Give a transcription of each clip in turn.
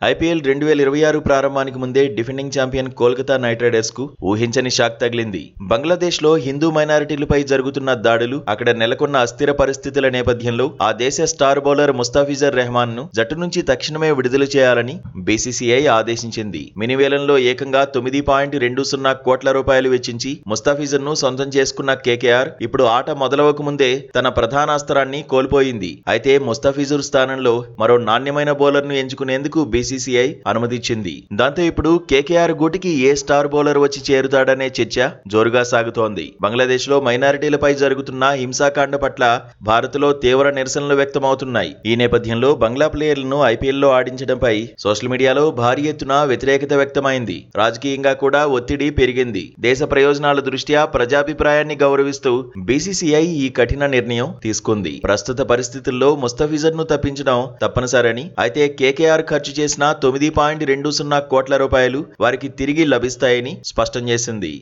IPL 2026 ప్రారంభానికి ముందే defending champion Kolkata night riders కు ఊహించని షాక్ తగిలింది. బంగ్లాదేశ్ లో హిందూ మైనారిటీలపై జరుగుతున్న దాడులు, అక్కడ నెలకొన్న అస్థిర పరిస్థితుల నేపథ్యంలో ఆ దేశ స్టార్ బౌలర్ ముస్తాఫిజుర్ రెహమాన్ ను జట్టు నుంచి తక్షణమే విడుదల చేయాలని బీసీసీఐ ఆదేశించింది. మినివేలంలో ఏకంగా 9.20 కోట్ల రూపాయలు వెచ్చించి ముస్తాఫిజుర్ ను సొంతం చేసుకున్న కేకేఆర్ ఇప్పుడు ఆట మొదలవక ముందే తన ప్రధాన అస్త్రాన్ని కోల్పోయింది. అయితే ముస్తాఫిజుర్ స్థానంలో మరో నాణ్యమైన బౌలర్ ను ఎంచుకునేందుకు బీసీసీఐ అనుమతిచ్చింది. దాంతో ఇప్పుడు కేకేఆర్ గూటికి ఏ స్టార్ బౌలర్ వచ్చి చేరుతాడనే చర్చ జోరుగా సాగుతోంది. బంగ్లాదేశ్ లో మైనారిటీలపై జరుగుతున్న హింసాకాండ పట్ల భారత్ లో తీవ్ర నిరసనలు వ్యక్తమవుతున్నాయి. ఈ నేపథ్యంలో బంగ్లా ప్లేయర్లను ఐపీఎల్ లో ఆడించడంపై సోషల్ మీడియాలో భారీ ఎత్తున వ్యతిరేకత వ్యక్తమైంది. రాజకీయంగా కూడా ఒత్తిడి పెరిగింది. దేశ ప్రయోజనాల దృష్ట్యా ప్రజాభిప్రాయాన్ని గౌరవిస్తూ బీసీసీఐ ఈ కఠిన నిర్ణయం తీసుకుంది. ప్రస్తుత పరిస్థితుల్లో ముస్తాఫిజుర్ ను తప్పించడం తప్పనిసరని, అయితే కేకేఆర్ ఖర్చు చేసిన 9.20 కోట్ల రూపాయలు వారికి తిరిగి లభిస్తాయని స్పష్టం చేసింది.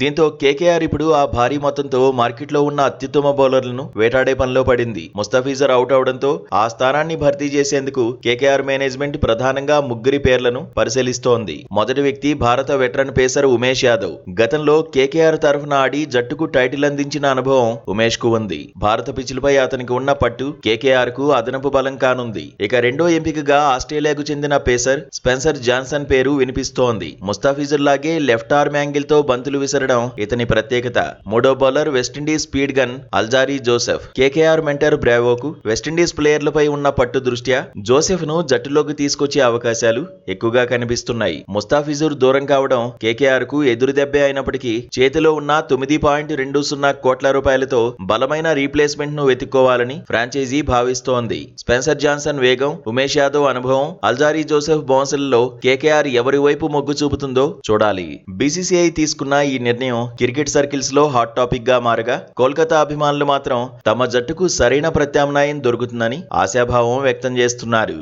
దీంతో కేకేఆర్ ఇప్పుడు ఆ భారీ మొత్తంతో మార్కెట్లో ఉన్న అత్యుత్తమ బౌలర్లను వేటాడే పనిలో పడింది. ముస్తాఫిజుర్ అవుట్ అవడంతో ఆ స్థానాన్ని భర్తీ చేసేందుకు కేకేఆర్ మేనేజ్మెంట్ ప్రధానంగా ముగ్గురి పేర్లను పరిశీలిస్తోంది. మొదటి వ్యక్తి భారత వెటరన్ పేసర్ ఉమేష్ యాదవ్. గతంలో కేకేఆర్ తరఫున ఆడి జట్టుకు టైటిల్ అందించిన అనుభవం ఉమేష్ కు ఉంది. భారత పిచ్లపై అతనికి ఉన్న పట్టు కేకేఆర్ కు అదనపు బలం కానుంది. ఇక రెండో ఎంపికగా ఆస్ట్రేలియాకు చెందిన పేసర్ స్పెన్సర్ జాన్సన్ పేరు వినిపిస్తోంది. ముస్తాఫిజుర్ లాగే లెఫ్ట్ ఆర్మ్ యాంగిల్ తో బంతులు విసరడం ఇతని ప్రత్యేకత. మూడో bowler West Indies speed gun Alzarri Joseph. KKR mentor బ్రావోకు వెస్టిండీస్ ప్లేయర్లపై ఉన్న పట్టు దృష్ట్యా జోసెఫ్ ను జట్టులోకి తీసుకొచ్చే అవకాశాలు ఎక్కువగా కనిపిస్తున్నాయి. ముస్తాఫిజుర్ దూరం కావడం కేకేఆర్ కు ఎదురుదెబ్బే అయినప్పటికీ చేతిలో ఉన్న 9.20 కోట్ల రూపాయలతో బలమైన రీప్లేస్మెంట్ ను వెతుక్కోవాలని ఫ్రాంచైజీ భావిస్తోంది. స్పెన్సర్ జాన్సన్ వేగం, ఉమేష్ యాదవ్ అనుభవం, అల్జారీ జోసెఫ్ బౌన్సర్లలో కేకేఆర్ ఎవరి వైపు మొగ్గు చూపుతుందో చూడాలి. బీసీసీఐ తీసుకున్న ఈ నిర్ణయం క్రికెట్ సర్కిల్స్ లో హాట్ టాపిక్ గా మారగా కోల్కతా అభిమానులు మాత్రం తమ జట్టుకు సరైన ప్రత్యామ్నాయం దొరుకుతుందని ఆశాభావం వ్యక్తం చేస్తున్నారు.